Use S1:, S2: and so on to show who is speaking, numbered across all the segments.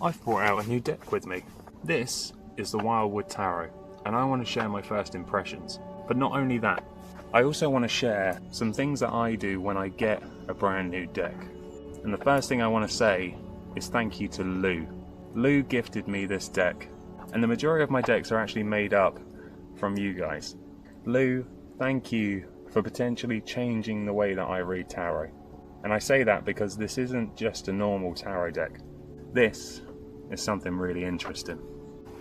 S1: I've brought out a new deck with me. This is the Wildwood Tarot, and I want to share my first impressions. But not only that, I also want to share some things that I do when I get a brand new deck. And the first thing I want to say is thank you to Lou. Lou gifted me this deck, and the majority of my decks are actually made up from you guys. Lou, thank you for potentially changing the way that I read tarot. And I say that because this isn't just a normal tarot deck. This is something really interesting.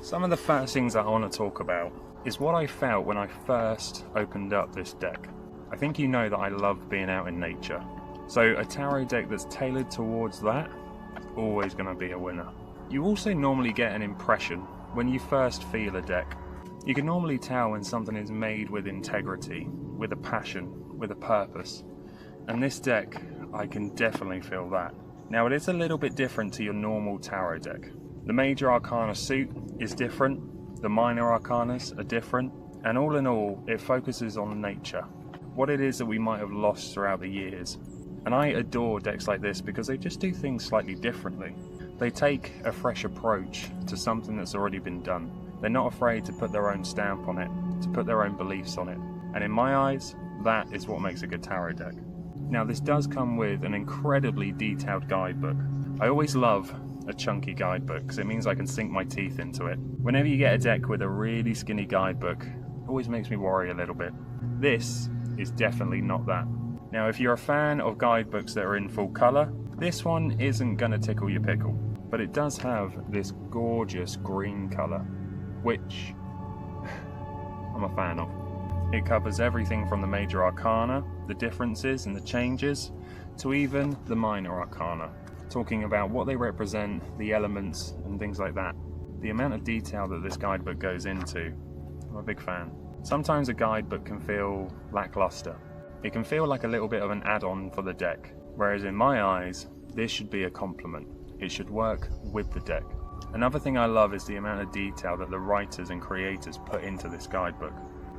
S1: Some of the first things that I want to talk about is what I felt when I first opened up this deck. I think you know that I love being out in nature. So a tarot deck that's tailored towards that is always going to be a winner. You also normally get an impression when you first feel a deck. You can normally tell when something is made with integrity, with a passion, with a purpose. And this deck, I can definitely feel that. Now it is a little bit different to your normal tarot deck. The major arcana suit is different, the minor arcanas are different, and all in all, it focuses on nature. What it is that we might have lost throughout the years. And I adore decks like this because they just do things slightly differently. They take a fresh approach to something that's already been done. They're not afraid to put their own stamp on it, to put their own beliefs on it. And in my eyes, that is what makes a good tarot deck. Now this does come with an incredibly detailed guidebook. I always love a chunky guidebook because it means I can sink my teeth into it. Whenever you get a deck with a really skinny guidebook, it always makes me worry a little bit. This is definitely not that. Now if you're a fan of guidebooks that are in full colour, this one isn't going to tickle your pickle. But it does have this gorgeous green colour, which I'm a fan of. It covers everything from the major arcana, the differences and the changes, to even the minor arcana, talking about what they represent, the elements and things like that. The amount of detail that this guidebook goes into, I'm a big fan. Sometimes a guidebook can feel lackluster. It can feel like a little bit of an add-on for the deck, whereas in my eyes, this should be a complement. It should work with the deck. Another thing I love is the amount of detail that the writers and creators put into this guidebook.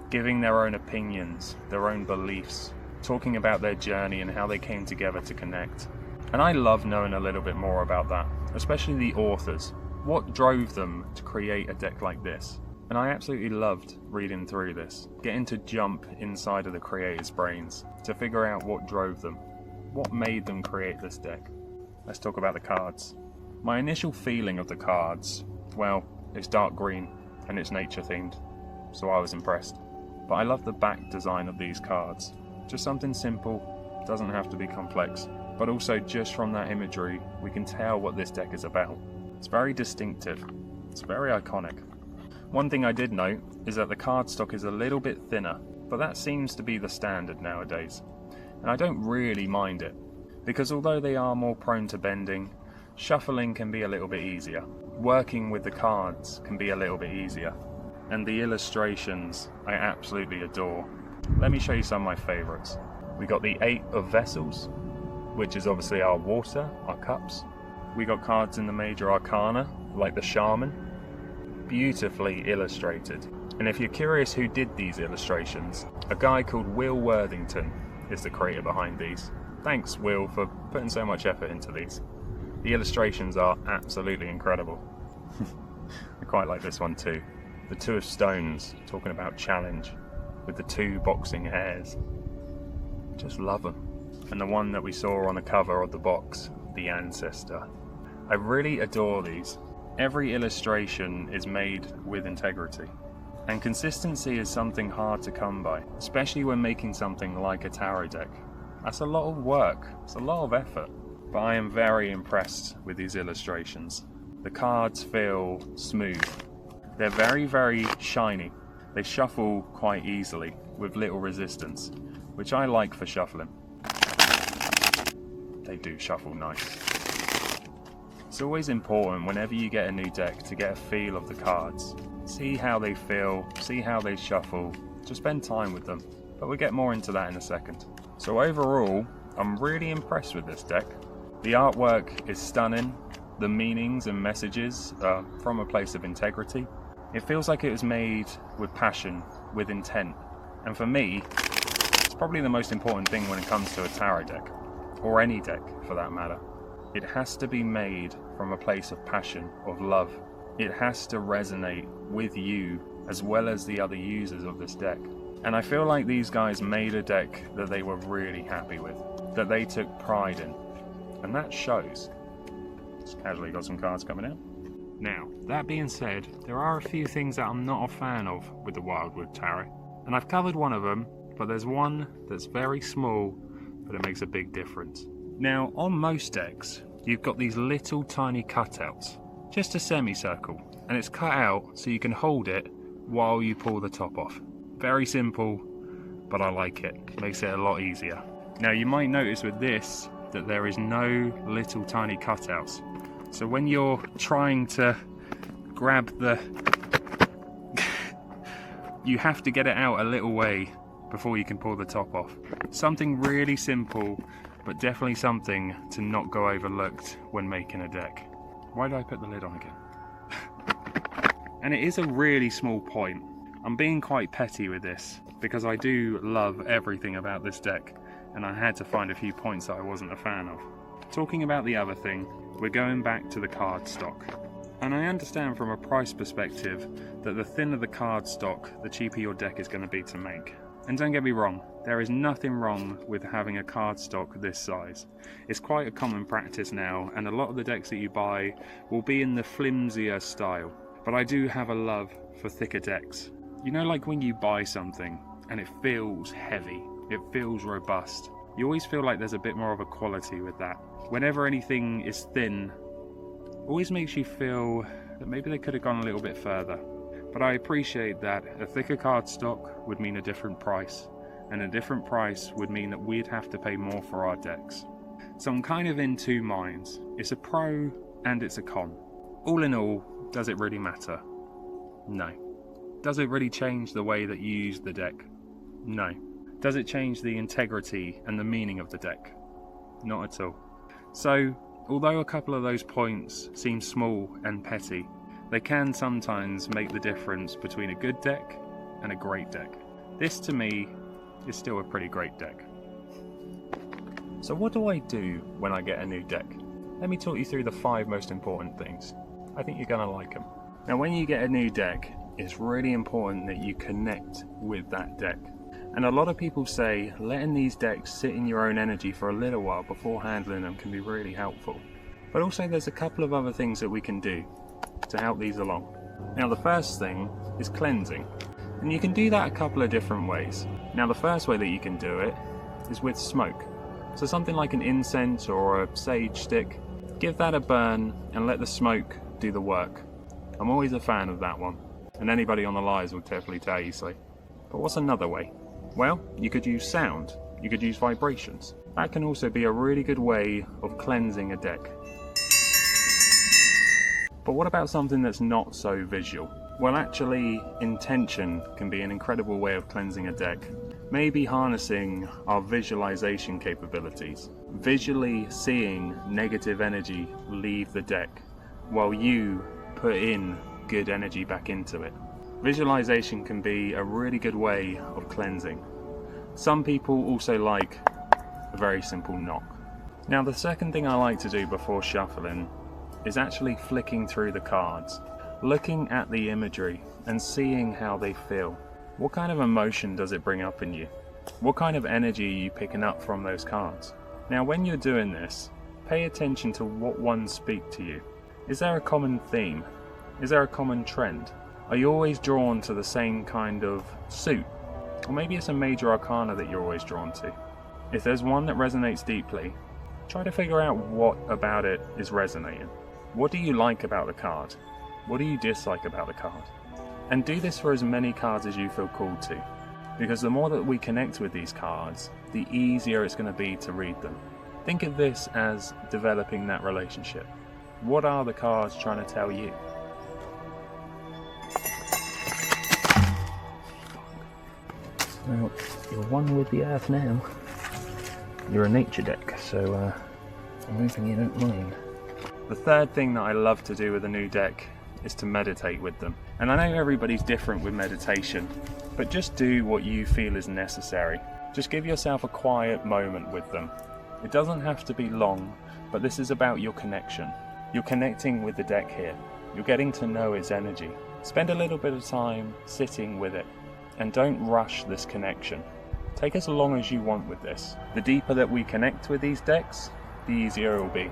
S1: Giving their own opinions, their own beliefs, talking about their journey and how they came together to connect. And I love knowing a little bit more about that, especially the authors. What drove them to create a deck like this? And I absolutely loved reading through this, getting to jump inside of the creators' brains to figure out what drove them, what made them create this deck. Let's talk about the cards. My initial feeling of the cards, well, it's dark green and it's nature themed, so I was impressed. But I love the back design of these cards. Just something simple, doesn't have to be complex, but also just from that imagery, we can tell what this deck is about. It's very distinctive, it's very iconic. One thing I did note is that the cardstock is a little bit thinner, but that seems to be the standard nowadays. And I don't really mind it, because although they are more prone to bending, shuffling can be a little bit easier. Working with the cards can be a little bit easier. And the illustrations I absolutely adore. Let me show you some of my favourites. We got the 8 of Vessels, which is obviously our water, our cups. We got cards in the major arcana, like the Shaman. Beautifully illustrated. And if you're curious who did these illustrations, a guy called Will Worthington is the creator behind these. Thanks, Will, for putting so much effort into these. The illustrations are absolutely incredible. I quite like this one too. The 2 of Stones, talking about challenge, with the 2 boxing hares. Just love them. And the one that we saw on the cover of the box, the Ancestor. I really adore these. Every illustration is made with integrity. And consistency is something hard to come by, especially when making something like a tarot deck. That's a lot of work, it's a lot of effort. But I am very impressed with these illustrations. The cards feel smooth. They're very, very shiny. They shuffle quite easily with little resistance, which I like for shuffling. They do shuffle nice. It's always important whenever you get a new deck to get a feel of the cards. See how they feel, see how they shuffle, just spend time with them. But we'll get more into that in a second. So overall, I'm really impressed with this deck. The artwork is stunning. The meanings and messages are from a place of integrity. It feels like it was made with passion, with intent. And for me, it's probably the most important thing when it comes to a tarot deck, or any deck for that matter. It has to be made from a place of passion, of love. It has to resonate with you as well as the other users of this deck. And I feel like these guys made a deck that they were really happy with, that they took pride in. And that shows. Just casually got some cards coming out. Now, that being said, there are a few things that I'm not a fan of with the Wildwood Tarot. And I've covered one of them, but there's one that's very small, but it makes a big difference. Now, on most decks, you've got these little tiny cutouts, just a semicircle, and it's cut out so you can hold it while you pull the top off. Very simple, but I like it. Makes it a lot easier. Now, you might notice with this that there is no little tiny cutouts. So when you're trying to grab the... you have to get it out a little way before you can pull the top off. Something really simple, but definitely something to not go overlooked when making a deck. Why did I put the lid on again? And it is a really small point. I'm being quite petty with this because I do love everything about this deck, and I had to find a few points that I wasn't a fan of. Talking about the other thing, we're going back to the card stock. And I understand from a price perspective that the thinner the card stock, the cheaper your deck is going to be to make. And don't get me wrong, there is nothing wrong with having a card stock this size. It's quite a common practice now, and a lot of the decks that you buy will be in the flimsier style. But I do have a love for thicker decks. You know, like when you buy something and it feels heavy, it feels robust. You always feel like there's a bit more of a quality with that. Whenever anything is thin, always makes you feel that maybe they could have gone a little bit further. But I appreciate that a thicker cardstock would mean a different price, and a different price would mean that we'd have to pay more for our decks. So I'm kind of in two minds. It's a pro and it's a con. All in all, does it really matter? No. Does it really change the way that you use the deck? No. Does it change the integrity and the meaning of the deck? Not at all. So, although a couple of those points seem small and petty, they can sometimes make the difference between a good deck and a great deck. This, to me, is still a pretty great deck. So what do I do when I get a new deck? Let me talk you through the 5 most important things. I think you're going to like them. Now, when you get a new deck, it's really important that you connect with that deck. And a lot of people say letting these decks sit in your own energy for a little while before handling them can be really helpful. But also there's a couple of other things that we can do to help these along. Now, the first thing is cleansing. And you can do that a couple of different ways. Now, the first way that you can do it is with smoke. So something like an incense or a sage stick, give that a burn and let the smoke do the work. I'm always a fan of that one, and anybody on the lives will definitely tell you so. But what's another way? Well, you could use sound, you could use vibrations. That can also be a really good way of cleansing a deck. But what about something that's not so visual? Well, actually, intention can be an incredible way of cleansing a deck. Maybe harnessing our visualization capabilities. Visually seeing negative energy leave the deck, while you put in good energy back into it. Visualization can be a really good way of cleansing. Some people also like a very simple knock. Now, the second thing I like to do before shuffling is actually flicking through the cards, looking at the imagery and seeing how they feel. What kind of emotion does it bring up in you? What kind of energy are you picking up from those cards? Now, when you're doing this, pay attention to what ones speak to you. Is there a common theme? Is there a common trend? Are you always drawn to the same kind of suit? Or maybe it's a major arcana that you're always drawn to. If there's one that resonates deeply, try to figure out what about it is resonating. What do you like about the card? What do you dislike about the card? And do this for as many cards as you feel called to, because the more that we connect with these cards, the easier it's going to be to read them. Think of this as developing that relationship. What are the cards trying to tell you? Well, you're one with the earth now. You're a nature deck, so I'm hoping you don't mind. The third thing that I love to do with a new deck is to meditate with them. And I know everybody's different with meditation, but just do what you feel is necessary. Just give yourself a quiet moment with them. It doesn't have to be long, but this is about your connection. You're connecting with the deck here. You're getting to know its energy. Spend a little bit of time sitting with it, and don't rush this connection. Take as long as you want with this. The deeper that we connect with these decks, the easier it will be.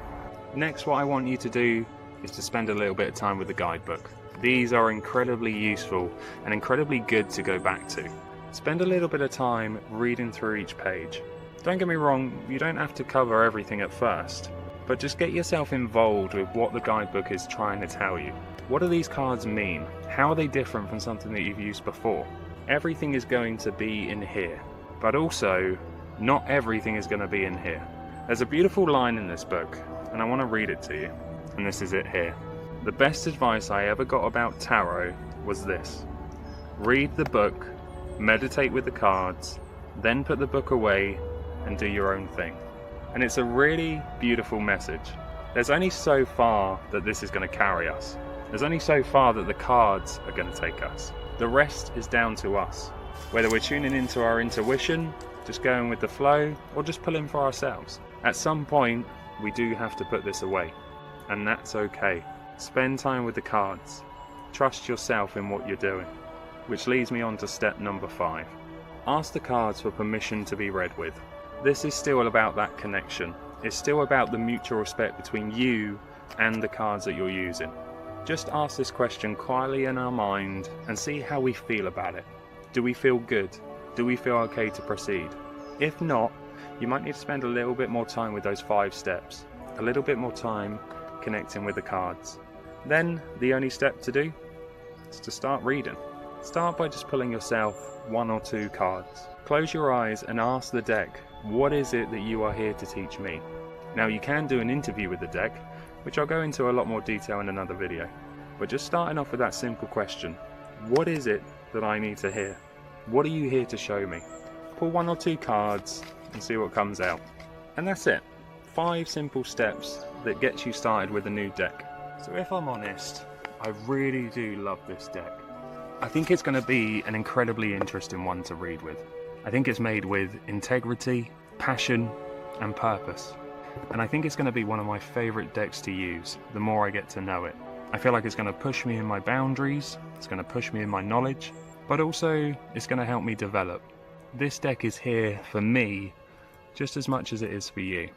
S1: Next, what I want you to do is to spend a little bit of time with the guidebook. These are incredibly useful and incredibly good to go back to. Spend a little bit of time reading through each page. Don't get me wrong, you don't have to cover everything at first, but just get yourself involved with what the guidebook is trying to tell you. What do these cards mean? How are they different from something that you've used before? Everything is going to be in here, but also not everything is going to be in here. There's a beautiful line in this book, and I want to read it to you, and this is it here. The best advice I ever got about tarot was this: read the book, meditate with the cards, then put the book away and do your own thing. And it's a really beautiful message. There's only so far that this is going to carry us. There's only so far that the cards are going to take us. The rest is down to us. Whether we're tuning into our intuition, just going with the flow, or just pulling for ourselves. At some point, we do have to put this away, and that's okay. Spend time with the cards. Trust yourself in what you're doing. Which leads me on to step number 5. Ask the cards for permission to be read with. This is still about that connection. It's still about the mutual respect between you and the cards that you're using. Just ask this question quietly in our mind and see how we feel about it. Do we feel good? Do we feel okay to proceed? If not, you might need to spend a little bit more time with those 5 steps. A little bit more time connecting with the cards. Then, the only step to do is to start reading. Start by just pulling yourself 1 or 2 cards. Close your eyes and ask the deck, what is it that you are here to teach me? Now you can do an interview with the deck, which I'll go into a lot more detail in another video. But just starting off with that simple question, what is it that I need to hear? What are you here to show me? Pull 1 or 2 cards and see what comes out. And that's it. 5 simple steps that gets you started with a new deck. So if I'm honest, I really do love this deck. I think it's going to be an incredibly interesting one to read with. I think it's made with integrity, passion, and purpose. And I think it's going to be one of my favourite decks to use the more I get to know it. I feel like it's going to push me in my boundaries, it's going to push me in my knowledge, but also it's going to help me develop. This deck is here for me just as much as it is for you.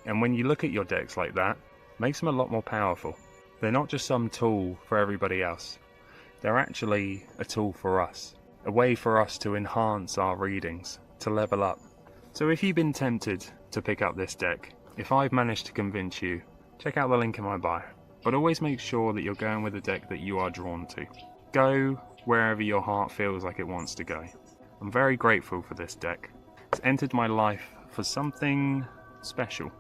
S1: And when you look at your decks like that, it makes them a lot more powerful. They're not just some tool for everybody else. They're actually a tool for us. A way for us to enhance our readings, to level up. So if you've been tempted to pick up this deck, if I've managed to convince you, check out the link in my bio. But always make sure that you're going with a deck that you are drawn to. Go wherever your heart feels like it wants to go. I'm very grateful for this deck. It's entered my life for something special,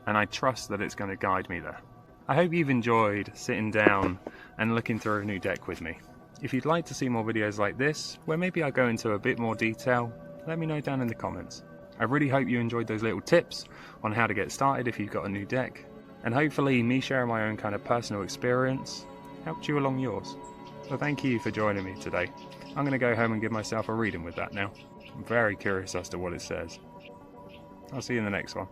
S1: and I trust that it's going to guide me there. I hope you've enjoyed sitting down and looking through a new deck with me. If you'd like to see more videos like this, where maybe I go into a bit more detail, let me know down in the comments. I really hope you enjoyed those little tips on how to get started if you've got a new deck, and hopefully me sharing my own kind of personal experience helped you along yours. So thank you for joining me today. I'm going to go home and give myself a reading with that now. I'm very curious as to what it says. I'll see you in the next one.